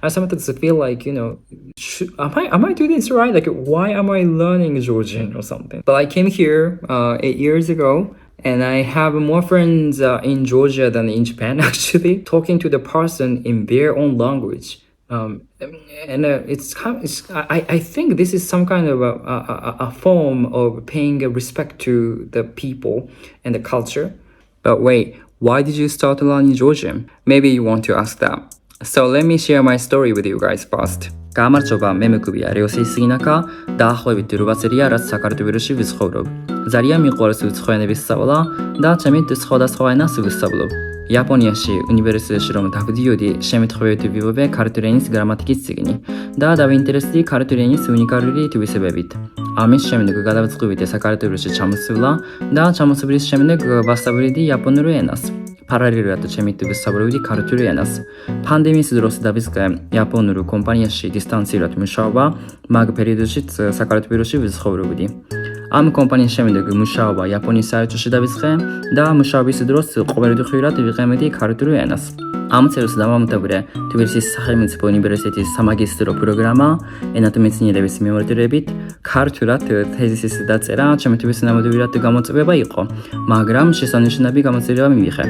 I sometimes feel like, am I doing this right? Like, why am I learning Georgian or something? But I came here 8 years ago, and I have more friends in Georgia than in Japan, actually, talking to the person in their own language. And I think this is some kind of a form of paying respect to the people and the culture. But wait, why did you start learning Georgian? Maybe you want to ask that. So let me share my story with you guys first. Gamar coba memekubi ariosi sinaka, da hlovit ruvaseria rat sakartu virushi vishorov. Zaria miqoras utsxoene vissavla, da chamit tsxodas xoenas vissavlov. იაპონიაში უნივერსიტეტში რომ დავდიოდი, შემეთხვევით ვივობე ქართული ენის გრამატიკის წიგნი და დავინტერესდი ქართული ენის უნიკალური თვისებებით. ამის შემდეგ გადავწყვიტე საქართველოში ჩამოსვლა და ჩამოსვლის შემდეგ ვასწავლედი იაპონური ენას. Paralelურად ჩემით ვისწავლედი ქართული ენას. პანდემიის დროს დავიწყე იაპონურ კომპანიაში დისტანციურად მუშაობა, მაგ პერიოდშიც საქართველოში ვცხოვრობდი. ამ კომპანიის შემდეგ მუშაობა იაპონიის საერთაშორისო დავიწყე და მუშაობის დროს ყოველდღიურად ვიყენებდი ქართული ენას. ამ წელს დავამთავრე თბილისის სახელმწიფო უნივერსიტეტის სამაგისტრო პროგრამა ენათმეცნიერების მიმართულებით. ქართულად თეზისის დაწერა ჩემთვის ნამდვილად გამოწვევა იყო, მაგრამ შესანიშნავი გამოწვევა მივიღე.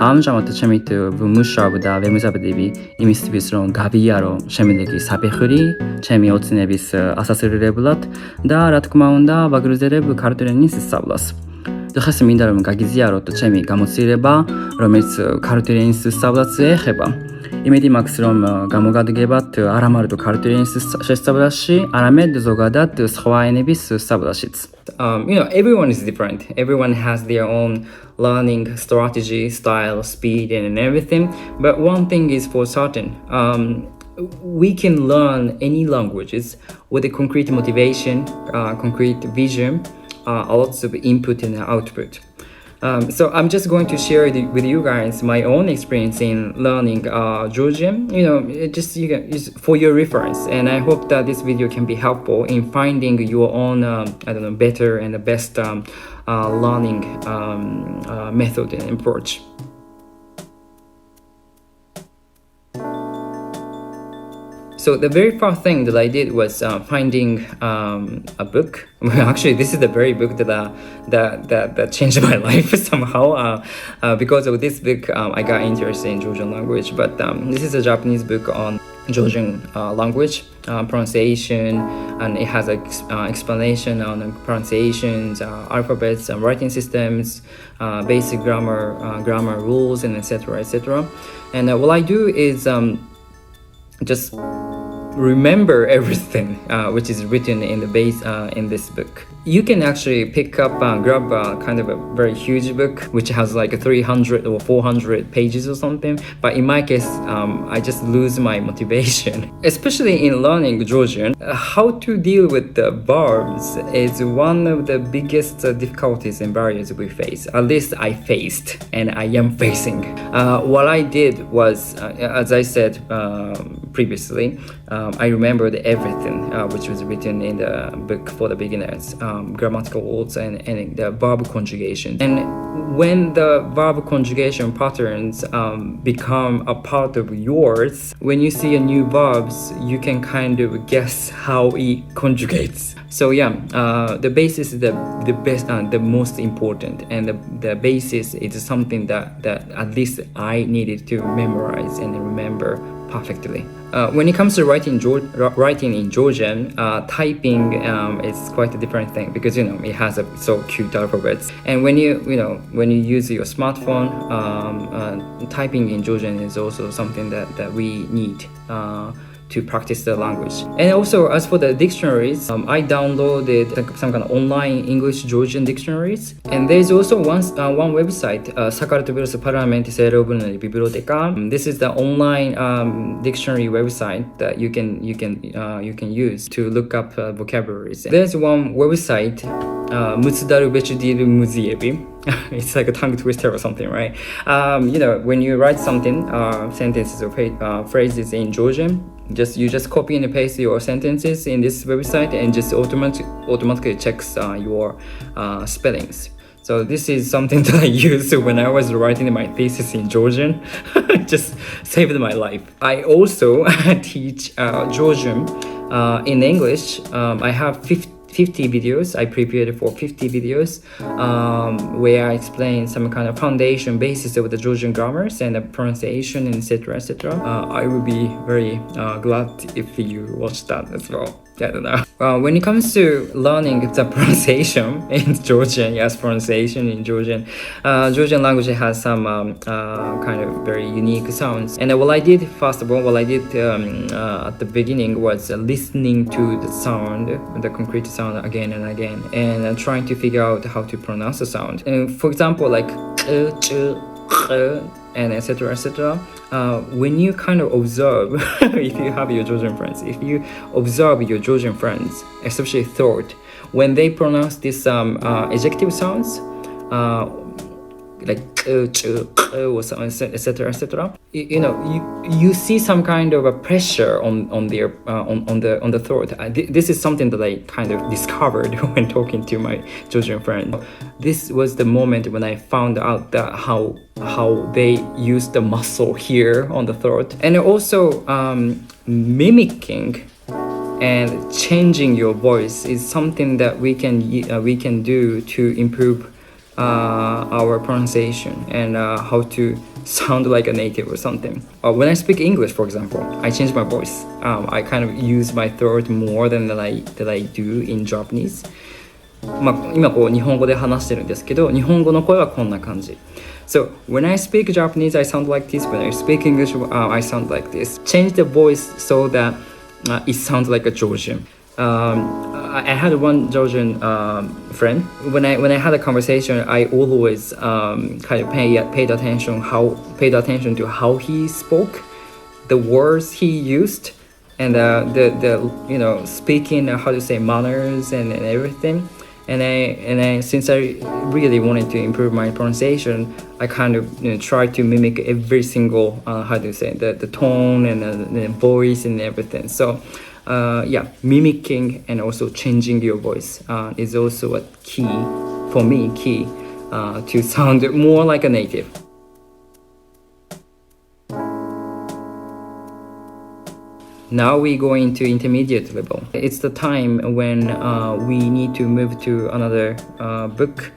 ამჟამად ჩემით ვმუშაობ და ვემზადები იმისთვის, რომ გავიარო შემდეგი საფეხური ჩემი ოცნების ასასრულებლად და რა თქმა უნდა ვაგრძელებ ქართული ენის სწავლას. დღეს მინდა რომ გაგიზიაროთ ჩემი გამოცდილება, რომელიც ქართული ენის სწავლას ეხება. იმედი მაქვს, რომ გამოგადგებათ არა მარტო ქართული ენის შესწავლაში, არამედ ზოგადად სხვა ენების სწავლაშიც. Everyone is different. Everyone has their own learning strategy, style, speed, and everything. But one thing is for certain. We can learn any languages with a concrete motivation, concrete vision, lots of input and output. So I'm just going to share with you guys my own experience in learning Georgian. You can use for your reference, and I hope that this video can be helpful in finding your own, better and the best learning method and approach. So the very first thing that I did was finding a book. Actually, this is the very book that changed my life somehow. Because of this book, I got interested in Georgian language. But this is a Japanese book on Georgian language, pronunciation, and it has an explanation on pronunciations, alphabets, and writing systems, basic grammar rules, and etc. And what I do is just remember everything which is written in the base in this book. You can actually pick up grab kind of a very huge book which has like 300 or 400 pages or something, but in my case I just lose my motivation. Especially in learning Georgian, how to deal with the verbs is one of the biggest difficulties and barriers we face. At least I faced and I am facing. What I did was, as I said previously, I remembered everything which was written in the book for the beginners, grammatical rules and the verb conjugation. And when the verb conjugation patterns become a part of yours, when you see a new verbs, you can kind of guess how it conjugates. So the basis is the best, the most important, and the basis is something that at least I needed to memorize and remember perfectly. When it comes to writing in Georgian, typing is quite a different thing because it has so cute alphabets. And when you use your smartphone, typing in Georgian is also something that we need to practice the language. And also, as for the dictionaries, I downloaded some kind of online English Georgian dictionaries. And there's also one website, Sakartvelos Parlamentis Erobunari Biblioteca. This is the online dictionary website that you can use to look up vocabularies. There's one website, Mutsudaru Bechudiru Muziebi. It's like a tongue twister or something, right? When you write something, sentences or phrases in Georgian, you just copy and paste your sentences in this website and just automatically checks your spellings. So this is something that I used when I was writing my thesis in Georgian. It just saved my life. I also teach Georgian in English. I have 50 videos. I prepared for 50 videos where I explain some kind of foundation basis of the Georgian grammars and the pronunciation, etc., etc. I would be very glad if you watch that as well. I don't know. When it comes to learning the pronunciation in Georgian, yes, pronunciation in Georgian, Georgian language has some kind of very unique sounds. And what I did, first of all, what I did at the beginning was listening to the sound, the concrete sound again and again, and trying to figure out how to pronounce the sound. And for example, like and etc. etc. When you kind of observe, if you have your Georgian friends, if you observe your Georgian friends, especially throat, when they pronounce these ejective sounds, like or etc. etc. You see some kind of a pressure on the throat. This is something that I kind of discovered when talking to my Georgian friend. This was the moment when I found out that how they use the muscle here on the throat, and also mimicking and changing your voice is something that we can do to improve our pronunciation and how to sound like a native or something. When I speak English, for example, I change my voice. I kind of use my throat more than that I do in Japanese. 今こう日本語で話してるんですけど、日本語の声はこんな感じ。So when I speak Japanese, I sound like this. When I speak English, I sound like this. Change the voice so that it sounds like a Georgian. I had one Georgian friend. When I had a conversation, I always kind of paid attention to how he spoke, the words he used, and the speaking, how to say manners and everything. And I since I really wanted to improve my pronunciation, I kind of tried to mimic every single how to say the tone and the voice and everything. So. Mimicking and also changing your voice is also a key to sound more like a native. Now we go into intermediate level. It's the time when we need to move to another book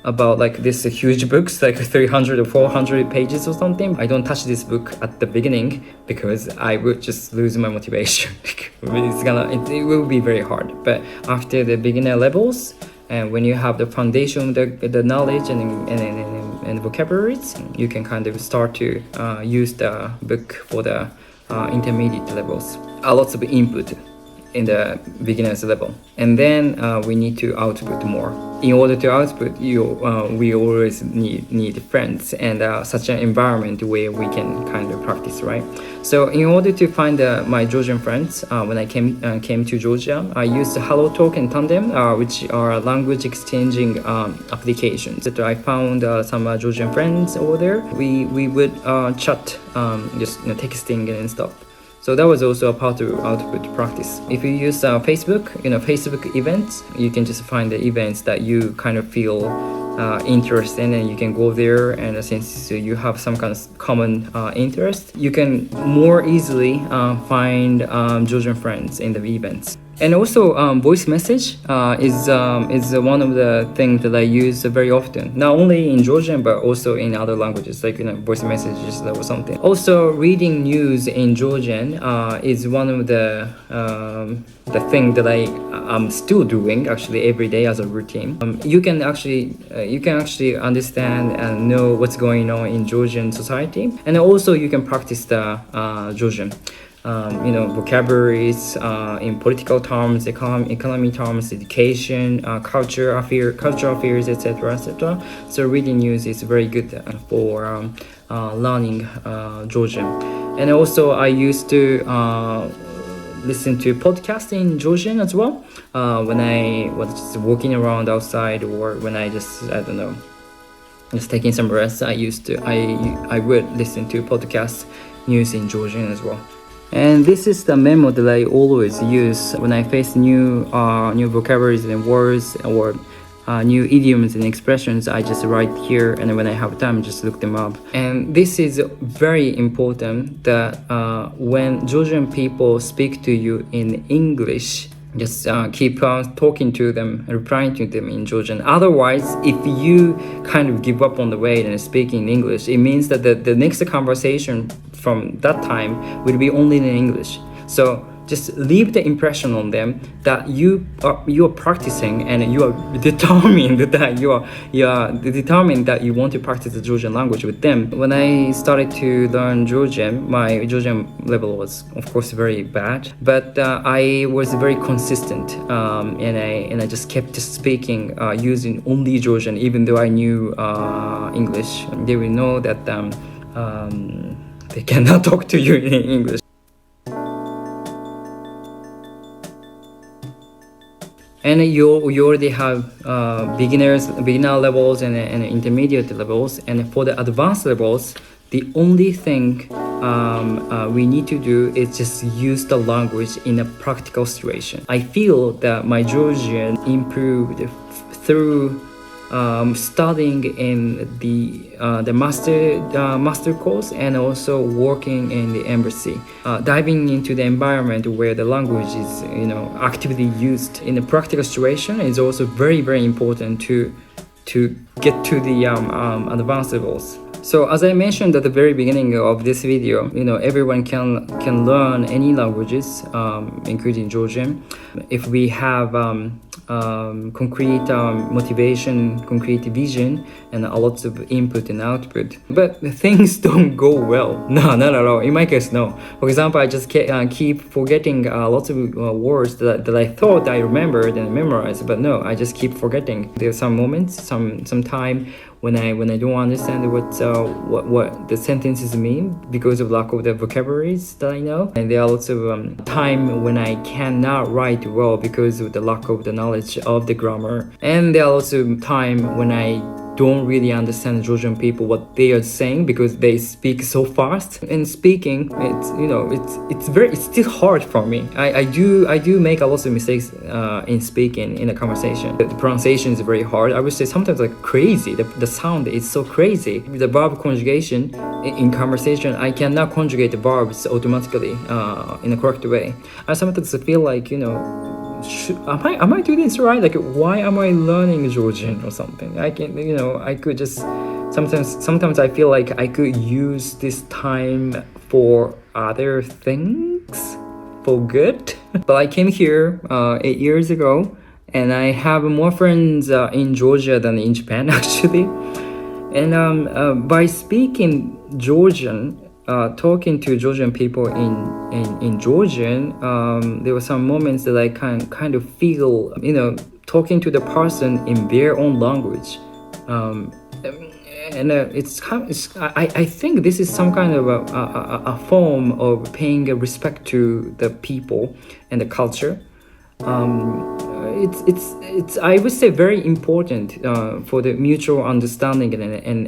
about like this huge books, like 300 or 400 pages or something. I don't touch this book at the beginning because I would just lose my motivation. It will be very hard. But after the beginner levels, and when you have the foundation, the knowledge and vocabularies, you can kind of start to use the book for the intermediate levels. Lots of input in the beginner's level, and then we need to output more. In order to output, we always need friends and such an environment where we can kind of practice, right? So in order to find my Georgian friends, when I came to Georgia, I used HelloTalk and Tandem, which are language exchanging applications. So I found some Georgian friends over there. We would chat, just texting and stuff. So that was also a part of output practice. If you use Facebook, Facebook events, you can just find the events that you kind of feel interest in, and you can go there. And since you have some kind of common interest, you can more easily find Georgian friends in the events. And also, voice message is one of the things that I use very often. Not only in Georgian, but also in other languages, like voice messages or something. Also, reading news in Georgian is one of the thing that I'm still doing actually every day as a routine. You can actually understand and know what's going on in Georgian society, and also you can practice the Georgian. Vocabularies in political terms, economy terms, education, cultural affairs, etc. So reading news is very good for learning Georgian. And also I used to listen to podcasts in Georgian as well when I was just walking around outside, or when I just taking some rest. I would listen to podcasts news in Georgian as well. And this is the memo that I always use when I face new vocabularies and words, or new idioms and expressions, I just write here, and when I have time, just look them up. And this is very important that when Georgian people speak to you in English, just keep talking to them, replying to them in Georgian. Otherwise, if you kind of give up on the way and speaking in English, it means that the next conversation from that time will be only in English. So just leave the impression on them that you are practicing and you are determined that you are determined that you want to practice the Georgian language with them. When I started to learn Georgian, my Georgian level was of course very bad, but I was very consistent, and I just kept speaking using only Georgian, even though I knew English. They will know that they cannot talk to you in English. And you already have beginner levels and intermediate levels. And for the advanced levels, the only thing we need to do is just use the language in a practical situation. I feel that my Georgian improved through studying in the master course and also working in the embassy, diving into the environment where the language is actively used in a practical situation is also very, very important to get to the advanced levels. So as I mentioned at the very beginning of this video, everyone can learn any languages, including Georgian, if we have concrete motivation, concrete vision, and lots of input and output. But things don't go well. No, not at all. In my case, no. For example, I just keep forgetting lots of words that I thought I remembered and memorized, but no, I just keep forgetting. There are some moments, some time when I don't understand what the sentences mean because of lack of the vocabularies that I know, and there are lots of time when I cannot write well because of the lack of the knowledge of the grammar, and there are lots of time when I don't really understand Georgian people what they are saying because they speak so fast. And speaking, it's still hard for me. I do make a lot of mistakes in speaking in a conversation. The pronunciation is very hard. I would say sometimes like crazy. The sound is so crazy. The verb conjugation in conversation, I cannot conjugate the verbs automatically in a correct way. I sometimes feel like am I doing this right? Like, why am I learning Georgian or something? I could just sometimes I feel like I could use this time for other things for good. But I came here 8 years ago, and I have more friends in Georgia than in Japan actually. And by speaking Georgian, talking to Georgian people in Georgian, there were some moments that I kind of feel, talking to the person in their own language. I think this is some kind of a form of paying respect to the people and the culture. It's I would say very important for the mutual understanding and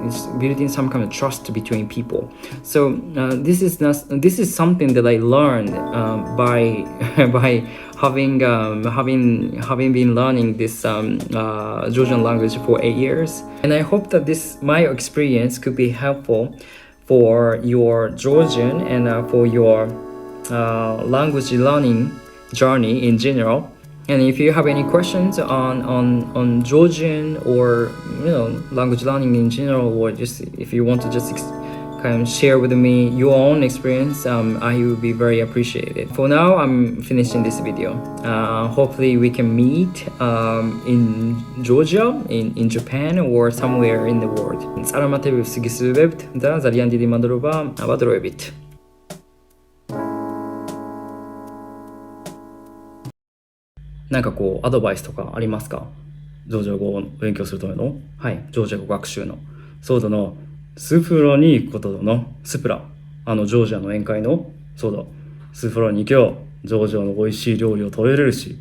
it's building some kind of trust between people. So this is something that I learned by having been learning this Georgian language for 8 years, and I hope that my experience could be helpful for your Georgian and for your language learning journey in general. And if you have any questions on Georgian or language learning in general, or just if you want to just kind of share with me your own experience, I will be very appreciated. For now, I'm finishing this video. Hopefully we can meet in Georgia, in Japan, or somewhere in the world. Salamat w segi subebt, da zalian didi madroba abadroebit. なんかこうアドバイスとかありますか？ジョージア語を勉強するための、はい、ジョージア語学習の。そうだな、スプラに行くことだな。スプラ、ジョージアの宴会の、そうだ、スプラに行けばジョージアの美味しい料理を食べれるし、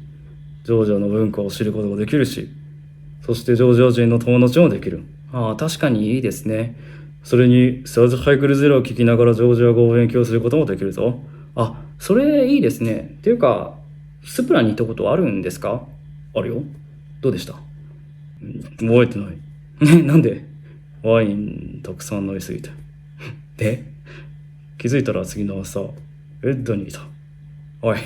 ジョージアの文化を知ることができるし、そしてジョージア人の友達もできる。ああ、確かにいいですね。それにサウズハイクルゼロを聞きながらジョージア語を勉強することもできるぞ。あ、それいいですね。っていうか、スプラに行ったことあるんですか？あるよ。どうでした？覚えてない。なんで？ワインたくさん飲みすぎて。で、気づいたら次の朝、ベッドにいた。おい、